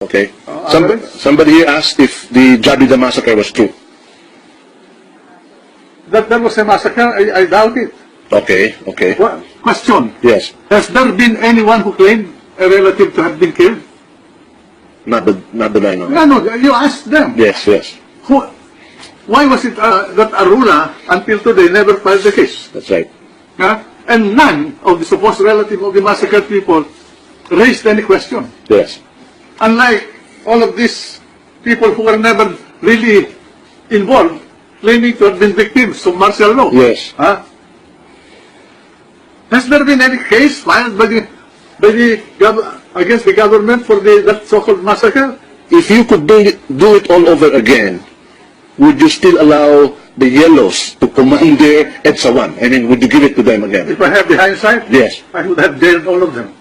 Okay. Somebody here asked if the Jabida massacre was true. That there was a massacre, I doubt it. Okay, okay. Question. Yes. Has there been anyone who claimed a relative to have been killed? Not that I know. No, you asked them. Yes, yes. Why was it that Arula, until today, never filed the case? That's right. And none of the supposed relative of the massacred people raised any question. Yes. Unlike all of these people who were never really involved, claiming to have been victims of martial law. Yes. Has there been any case filed against the government for that so-called massacre? If you could do it all over again, would you still allow the Yellows to commander EDSA 1? I mean, would you give it to them again? If I have the hindsight, Yes. I would have jailed all of them.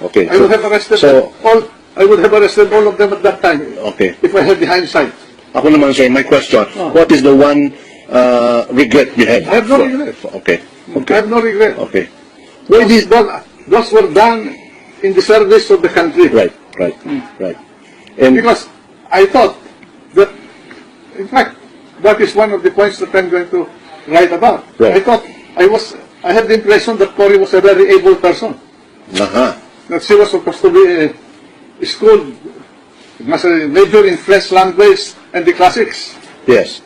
Okay. I would have arrested all of them at that time. Okay. If I had the hindsight. Ako naman, sir, my question, what is the one regret you have? I have no regret. Okay. I have no regret. Okay. Those were done in the service of the country. Right. And Because I thought that, in fact, that is one of the points that I'm going to write about. Right. I thought I had the impression that Cory was a very able person. That she was supposed to be schooled, was a major in French language and the classics. yes.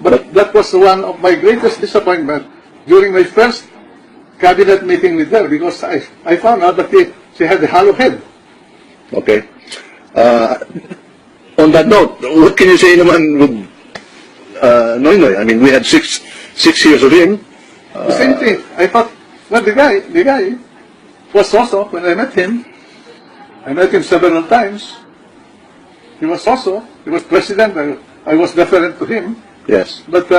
But that was one of my greatest disappointment during my first cabinet meeting with her, because I found out that she had a hollow head. Okay. On that note, what can you say naman with Noynoy? I mean, we had six years of him. The same thing. I thought, well, the guy was also, when I met him several times. He was president. I was deferent to him. Yes. But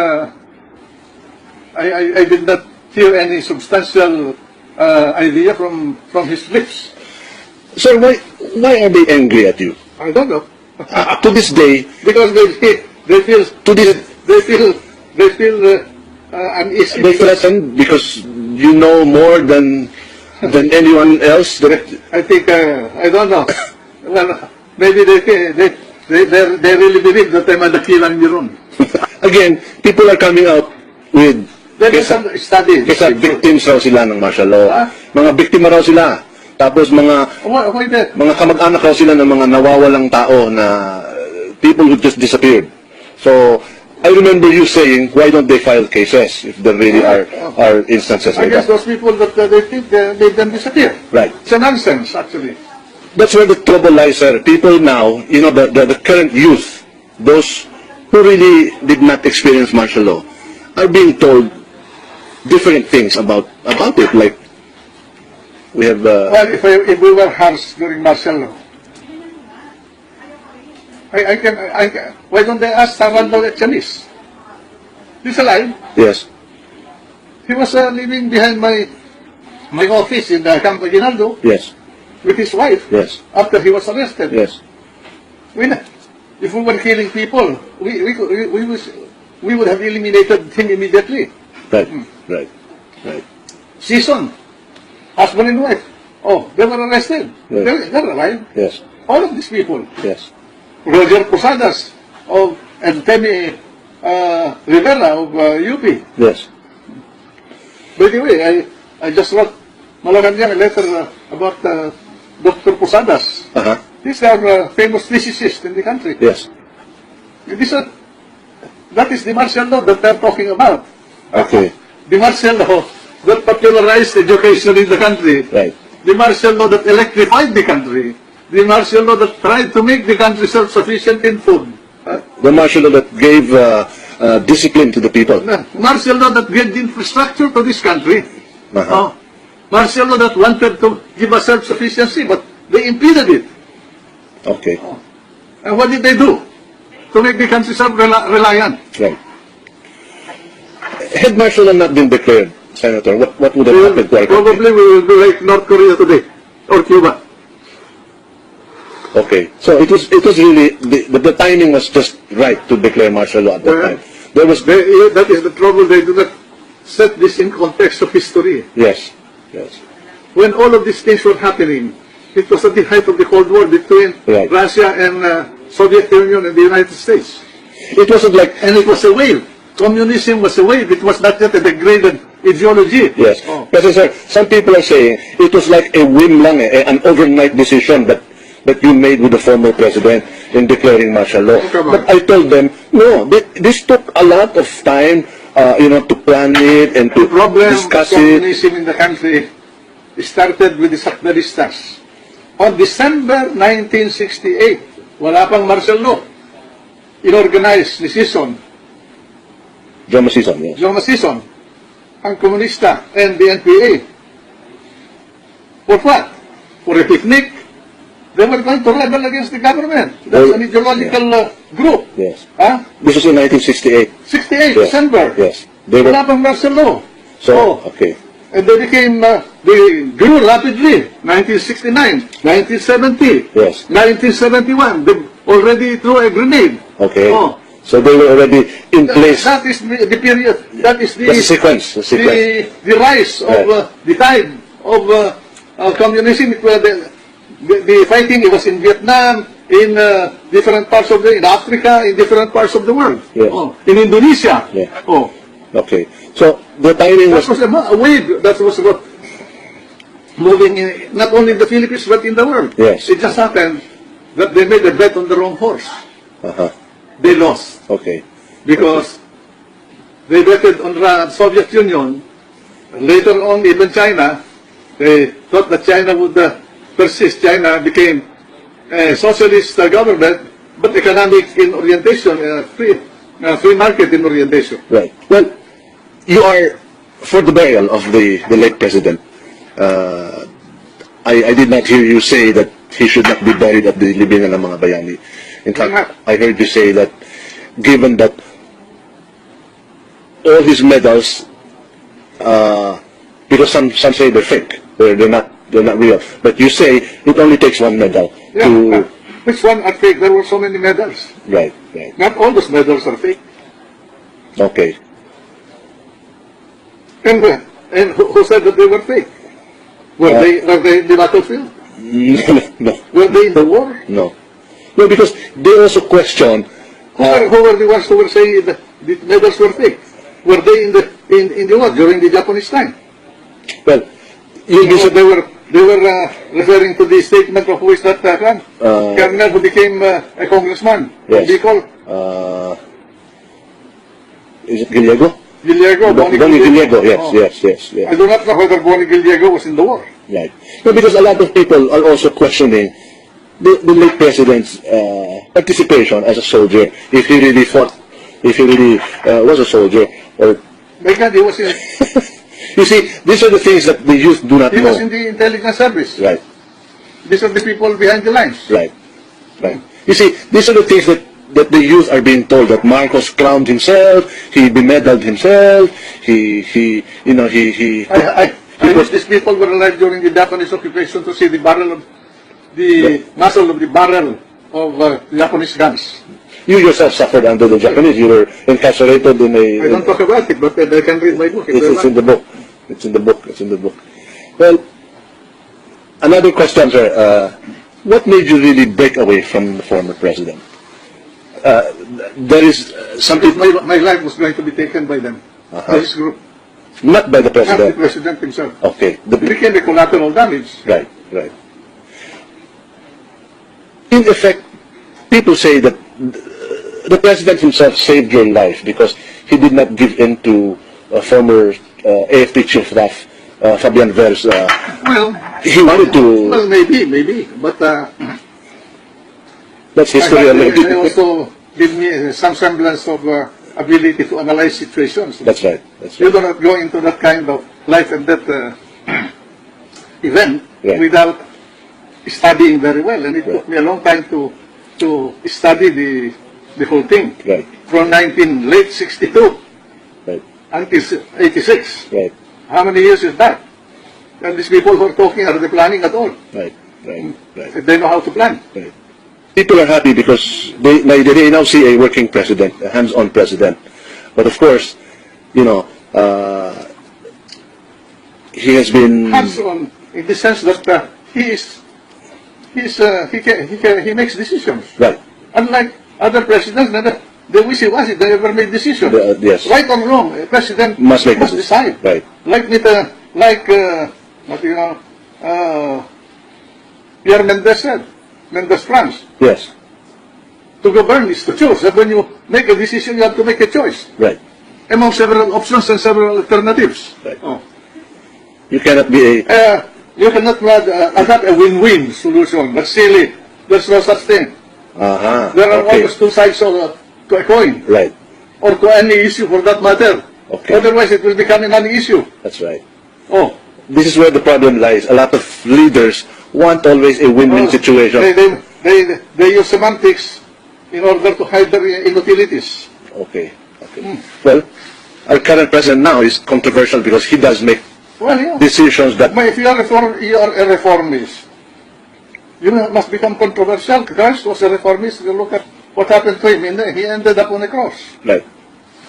I did not hear any substantial idea from his lips. Sir, why are they angry at you? I don't know. To this day, Because they feel uneasy. they threaten because you know more than anyone else. I think I don't know. Well, maybe they really believe that I'm a dakilang Jeroen. Again, people are coming out with There is some studies. Kasi victims raw sila ng martial law. Mga biktima raw sila. Tapos mga kamag-anak raw sila ng mga nawawalang tao na people who just disappeared. So, I remember you saying, why don't they file cases if there really are instances like Against that? those people that they think made them disappear. Right. It's a nonsense, actually. That's where the trouble lies, sir. People now, the current youth, those who really did not experience martial law, are being told different things about it. Like, we have... Well, if we were harsh during martial law, I can, why don't they ask Randall Echamis? He's alive. Yes. He was living behind my office in Campo Ginaldo Yes. with his wife. Yes. After he was arrested. Yes. If we were killing people, we would have eliminated him immediately. Right. Season, husband and wife. Oh, they were arrested. Yes. They're alive. Yes. All of these people. Yes. Roger Posadas and Temi Rivera of UP. Yes. By the way, I just wrote Malacanang a letter about Dr. Posadas. He's our famous physicist in the country. Yes. That is the martial law that they're talking about. Okay. The martial law that popularized education in the country. Right. The martial law that electrified the country. The martial law that tried to make the country self-sufficient in food. The martial law that gave discipline to the people. Martial law that gave the infrastructure to this country. Martial law that wanted to give us self-sufficiency, but they impeded it. Okay. And what did they do to make the country self-reliant? Right. Had martial law not been declared, Senator, what would have happened to our country? Probably we will be like North Korea today, or Cuba. Okay, so it was really the timing was just right to declare martial law at that time. That is the trouble. They do not set this in context of history. Yes. When all of these things were happening, It was at the height of the Cold War between Right. Russia and Soviet Union and the United States. It wasn't like, And it was a wave. Communism was a wave. It was not yet a degraded ideology. yes. Oh. Kasi sir, some people are saying it was like a whim lang, an overnight decision that you made with the former president in declaring martial law. Come on. But I told them, no, this took a lot of time, to plan it and to The problem of discuss it. communism in the country started with the Sakdaristas. On December 1968, wala pang martial law. Inorganize ni Sison, Drama season, yes. Joma Sison, ang komunista and the NPA. For what? For a picnic? They were going to rebel against the government. That's Well, an ideological group. Yes. Huh? This was in 1968. 68, Yes. December. Yes. They were, Wala pang martial law. so, okay. And they became, they grew rapidly. 1969, 1970, Yes. 1971. They already threw a grenade. Okay. Oh. So they were already in place. That is the period. That is the That's the sequence. The sequence. the rise of Right. the tide of communism. It was the fighting. It was in Vietnam, in different parts of in Africa, in different parts of the world. Yes. Oh, in Indonesia. Yeah. Oh, Okay. So the timing that was, was a wave. That was what moving in, not only in the Philippines but in the world. Yes. It just happened that they made a bet on the wrong horse. uh-huh. They lost. Okay. Because they betted on the Soviet Union. Later on, even China, they thought that China would persist. China became a socialist government, but economic in orientation, free market in orientation. Right. Well, you are for the burial of the late president. I did not hear you say that he should not be buried at the libingan ng mga bayani. In fact, I heard you say that given that all his medals, because some say they're fake, they're not real. But you say it only takes one medal Yeah. to Which one are fake? There were so many medals. right. Not all those medals are fake. Okay. And who said that they were fake? Were they in the battlefield? No. Were they in the war? No. No, because they also question. Who were the ones who were saying that the medals were fake? Were they in the war during the Japanese time? Well, you So they were referring to the statement of who is that colonel who became a congressman. Yes. Bicol. Is it Gallego? Gallego. Bonnie Gallego. Yes, Oh. yes. I do not know whether Bonnie Gallego was in the war. Right. No, because a lot of people are also questioning the late president's participation as a soldier, if he really fought, if he really was a soldier, or My God, he was in you see, these are the things that the youth do not he was know. in the intelligence service. Right, These are the people behind the lines. right. You see, these are the things that the youth are being told, that Marcos crowned himself, he bemedaled himself, he I wish these people were alive during the Japanese occupation to see the muzzle of the barrel of the Japanese guns. You yourself suffered under the Japanese. You were incarcerated in a. I don't talk about it, but I can read my book. It's in the book. It's in the book. It's in the book. Well, another question, sir. What made you really break away from the former president? There is something My life was going to be taken by them, by this group, not by the not the president. president himself. Okay. It became a collateral damage. Right. In effect, people say that the president himself saved your life because he did not give in to former AFP chief staff Fabian Ver's. Well, He wanted to. well, maybe, but That's history I already. also give me some semblance of ability to analyze situations. That's right. You do not go into that kind of life and death event Right. without studying very well, and it took me a long time to study the whole thing. Right. From late 62 Right. until 86. Right. How many years is that? And these people who are talking, are they planning at all? Right. They know how to plan. Right. People are happy because they now see a working president, a hands-on president. But of course, he has been. Hands-on, in the sense that he is he makes decisions. Right. Unlike other presidents, they wishy-washy, they never make decisions. Yes. Right or wrong, a president Must make decide. Right. Like Pierre Mendez said, Mendez France, Yes. to govern is to choose. And when you make a decision, you have to make a choice Right. among several options and several alternatives. Right. Oh. You cannot be a... You cannot adopt a win-win solution. That's silly. There's no such thing. There are okay. always two sides to a coin, Right. or to any issue for that matter. Okay. Otherwise, it will become a non-issue. That's right. Oh, This is where the problem lies. A lot of leaders want always a win-win situation. They use semantics in order to hide their inutilities. Okay. Okay. Well, our current president now is controversial because he does make Well, yeah. decisions that... But if you are a reformist, you must become controversial. Christ was a reformist. You look at what happened to him. He ended up on a cross. Right.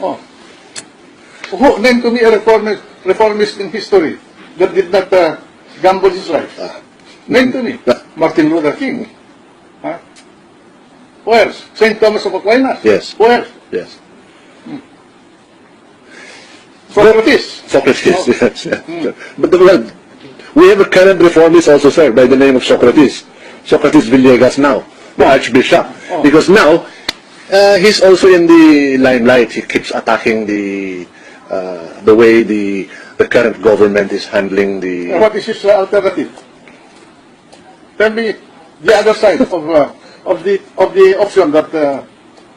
Oh. Who, name to me a reformist in history that did not gamble his life. Name to me. Martin Luther King. Huh? Where's St. Thomas of Aquinas? Yes. Where? Yes. Socrates. Socrates, yes. But well, we have a current reformist also, sir, by the name of Socrates. Socrates Villegas now, the Archbishop. Because now, he's also in the limelight. He keeps attacking the way the current government is handling the... What is his alternative? Tell me the other side of the option that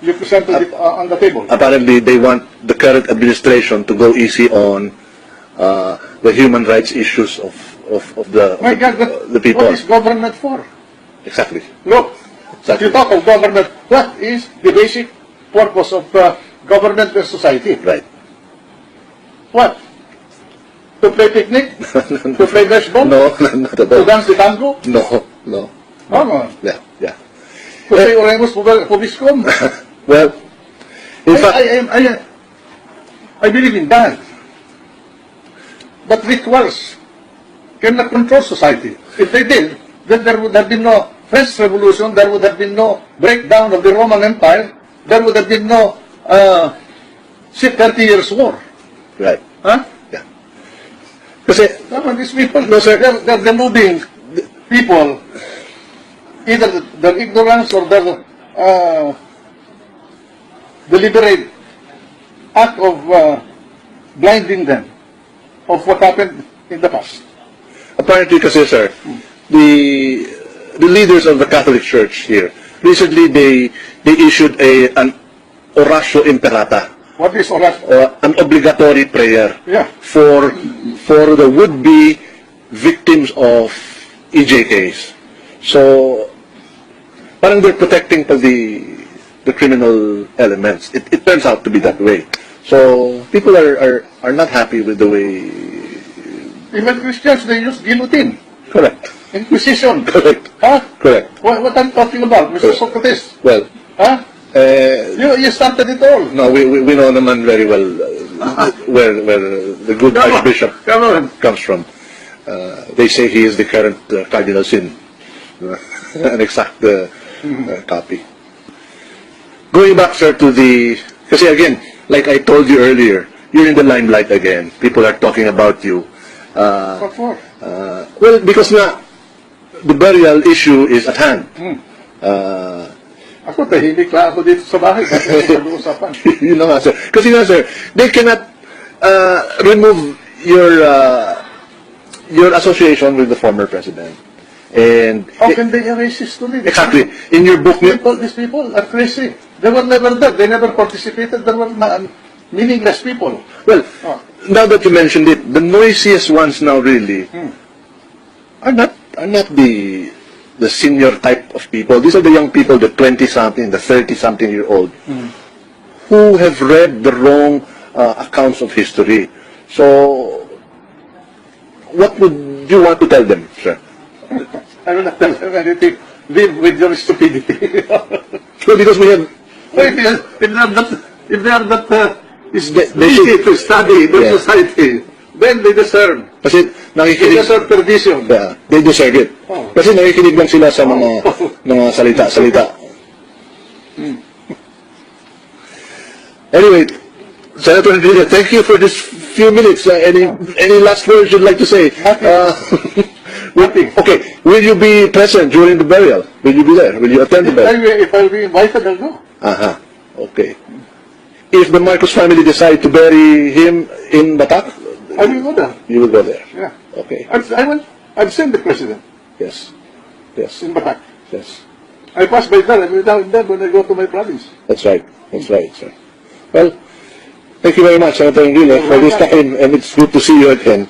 you presented on the table. Apparently, they want the current administration to go easy on the human rights issues of My God, the people. what is government for? Exactly. Look, if you talk of government, what is the basic purpose of government and society? Right. What? To play picnic? To play baseball? No, not at To all. dance the tango? No. Oh, no. Yeah. To say oremus pobiscom? Well, in fact, I believe in that. But rituals cannot control society. If they did, then there would have been no French Revolution, there would have been no breakdown of the Roman Empire, there would have been no 30 years war. right. Huh? Yeah. Kasi, Come on, these people, they're deluding people, either their ignorance or their deliberate act of blinding them of what happened in the past. apparently kasi, sir, the leaders of the Catholic Church here, recently they issued an oratio imperata, What is oras? an obligatory prayer Yeah. for the would-be victims of EJKs. So, parang they're protecting the criminal elements. It turns out to be that way. So, people are not happy with the way... Even Christians, they use guillotine, Correct. Inquisition. Correct. Huh? Correct. What I'm talking about, Mr. Correct. Socrates? Well, Huh? You started it all. no, we know naman very well where the good Come on. Archbishop Come on. comes from. They say he is the current Cardinal Sin. An exact copy. Going back, sir, to the... Kasi again, like I told you earlier, you're in the limelight again. People are talking about you. What for? Well, because na, the burial issue is at hand. Ako, tahimik lang ako dito sa bahay. Kasi pag-uusapan. Yun na nga, sir. Kasi nga, sir, they cannot remove your association with the former president. And How can they erase history? exactly, in your book, These people are crazy. They were never there. They never participated. They were meaningless people. well, now that you mentioned it, the noisiest ones now really are not the senior type of people. These are the young people, the 20-something, the 30-something-year-old, who have read the wrong accounts of history. So, what would you want to tell them, sir? I will not tell them anything. Live with your stupidity. Well, because we have... If they are not They easy to study the Yeah. society, then they deserve. Kasi nakikinig. Senator Perdition. Yeah, they deserve it. Oh. Kasi nakikinig lang sila sa mga salita-salita. Anyway, Senator Enrile, thank you for this few minutes. Any last words you'd like to say? Okay, will you be present during the burial? Will you be there? Will you attend the burial? If I'll be invited, I'll go. Okay. If the Marcos family decide to bury him in Batak, I will go there. you will go there. Yeah. Okay. I've seen the president Yes. Yes. in Batak. Yes. I pass by there every now and then when I go to my province. That's right. That's right, sir. Well, thank you very much, Senator Enrile, for this time, and it's good to see you again.